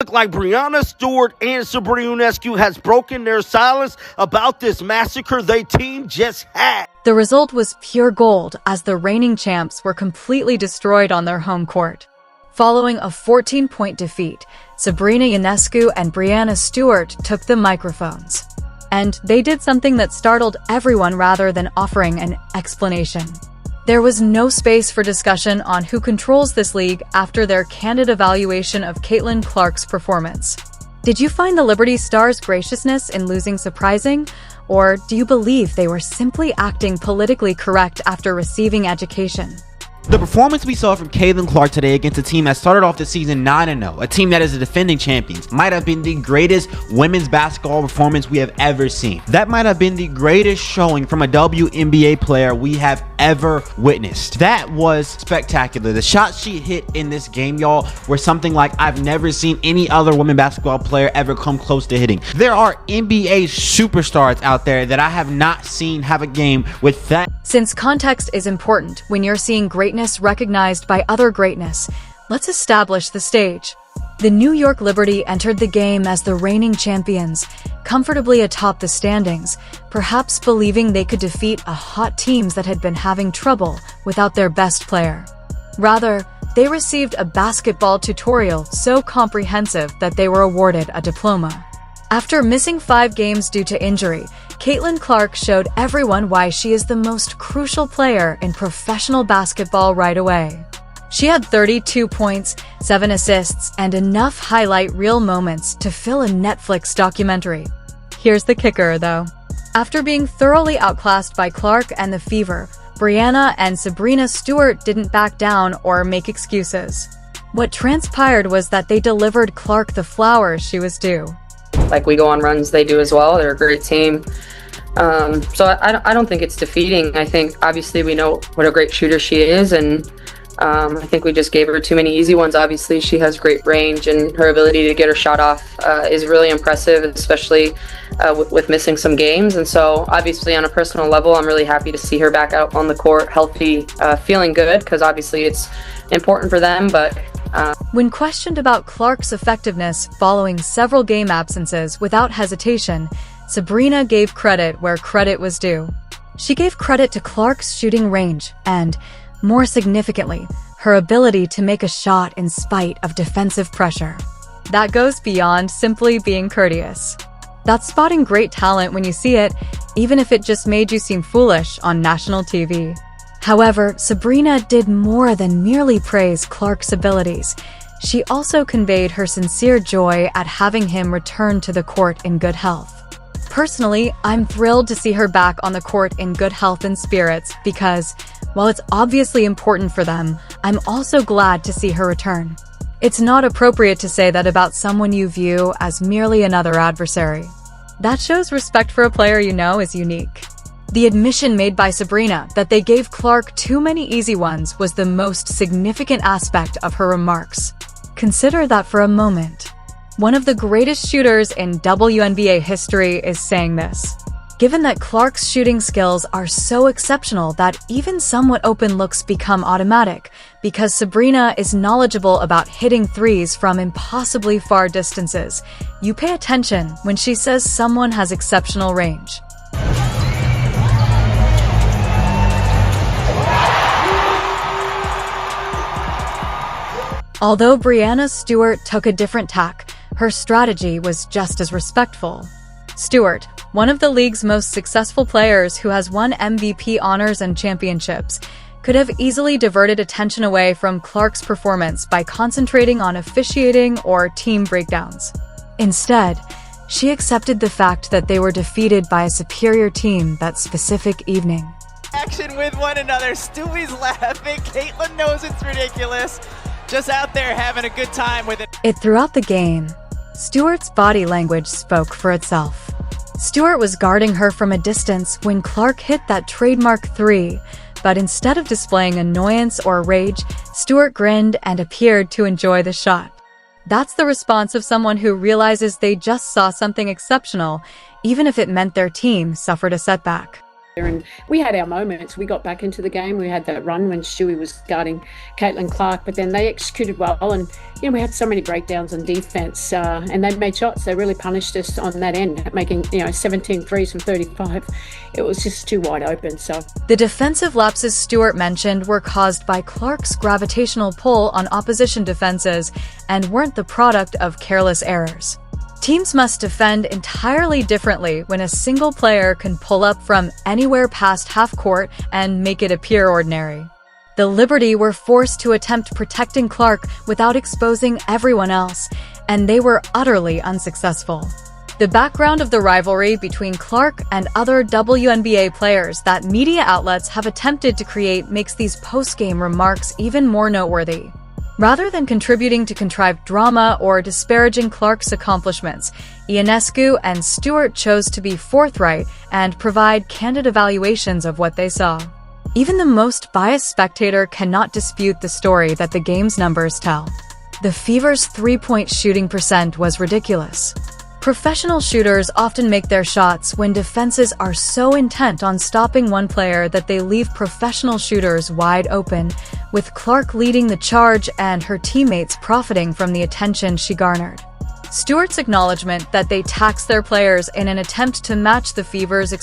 Look like Breanna Stewart and Sabrina Ionescu has broken their silence about this massacre they team just had. The result was pure gold as the reigning champs were completely destroyed on their home court. Following a 14-point defeat, Sabrina Ionescu and Breanna Stewart took the microphones. And they did something that startled everyone rather than offering an explanation. There was no space for discussion on who controls this league after their candid evaluation of Caitlin Clark's performance. Did you find the Liberty Stars' graciousness in losing surprising? Or do you believe they were simply acting politically correct after receiving education? The performance we saw from Caitlin Clark today against a team that started off the season 9-0, a team that is the defending champions, might have been the greatest women's basketball performance we have ever seen. That might have been the greatest showing from a WNBA player we have ever witnessed. That was spectacular. The shots she hit in this game, y'all, were something like I've never seen any other women basketball player ever come close to hitting. There are NBA superstars out there that I have not seen have a game with that. Since context is important when you're seeing greatness recognized by other greatness, let's establish the stage. The New York Liberty entered the game as the reigning champions, comfortably atop the standings, perhaps believing they could defeat a hot teams that had been having trouble without their best player. Rather, they received a basketball tutorial so comprehensive that they were awarded a diploma. After missing 5 games due to injury, Caitlin Clark showed everyone why she is the most crucial player in professional basketball right away. She had 32 points, 7 assists, and enough highlight reel moments to fill a Netflix documentary. Here's the kicker, though. After being thoroughly outclassed by Clark and the Feve, Breanna and Sabrina Stewart didn't back down or make excuses. What transpired was that they delivered Clark the flowers she was due. Like we go on runs, they do as well. They're a great team. So I don't think it's defeating. I think obviously we know what a great shooter she is, and I think we just gave her too many easy ones. Obviously she has great range, and her ability to get her shot off is really impressive, especially with missing some games. And so obviously on a personal level, I'm really happy to see her back out on the court, healthy, feeling good, because obviously it's important for them. But when questioned about Clark's effectiveness following several game absences without hesitation, Sabrina gave credit where credit was due. She gave credit to Clark's shooting range and, more significantly, her ability to make a shot in spite of defensive pressure. That goes beyond simply being courteous. That's spotting great talent when you see it, even if it just made you seem foolish on national TV. However, Sabrina did more than merely praise Clark's abilities. She also conveyed her sincere joy at having him return to the court in good health. Personally, I'm thrilled to see her back on the court in good health and spirits because, while it's obviously important for them, I'm also glad to see her return. It's not appropriate to say that about someone you view as merely another adversary. That shows respect for a player you know is unique. The admission made by Sabrina that they gave Clark too many easy ones was the most significant aspect of her remarks. Consider that for a moment. One of the greatest shooters in WNBA history is saying this. Given that Clark's shooting skills are so exceptional that even somewhat open looks become automatic, because Sabrina is knowledgeable about hitting threes from impossibly far distances, you pay attention when she says someone has exceptional range. Although Breanna Stewart took a different tack, her strategy was just as respectful. Stewart, one of the league's most successful players who has won MVP honors and championships, could have easily diverted attention away from Clark's performance by concentrating on officiating or team breakdowns. Instead, she accepted the fact that they were defeated by a superior team that specific evening. Action with one another. Stewie's laughing. Caitlin knows it's ridiculous. Just out there having a good time with it. Throughout the game, Stewart's body language spoke for itself. Stewart was guarding her from a distance when Clark hit that trademark 3, but instead of displaying annoyance or rage, Stewart grinned and appeared to enjoy the shot. That's the response of someone who realizes they just saw something exceptional, even if it meant their team suffered a setback. And we had our moments. We got back into the game. We had that run when Stewie was guarding Caitlin Clark, but then they executed well. And, we had so many breakdowns on defense, and they made shots. They really punished us on that end, making, 17 threes from 35. It was just too wide open. So The defensive lapses Stewart mentioned were caused by Clark's gravitational pull on opposition defenses and weren't the product of careless errors. Teams must defend entirely differently when a single player can pull up from anywhere past half court and make it appear ordinary. The Liberty were forced to attempt protecting Clark without exposing everyone else, and they were utterly unsuccessful. The background of the rivalry between Clark and other WNBA players that media outlets have attempted to create makes these post-game remarks even more noteworthy. Rather than contributing to contrived drama or disparaging Clark's accomplishments, Ionescu and Stewart chose to be forthright and provide candid evaluations of what they saw. Even the most biased spectator cannot dispute the story that the game's numbers tell. The Fever's three-point shooting percent was ridiculous. Professional shooters often make their shots when defenses are so intent on stopping one player that they leave professional shooters wide open, with Clark leading the charge and her teammates profiting from the attention she garnered. Stewart's acknowledgement that they taxed their players in an attempt to match the Fever's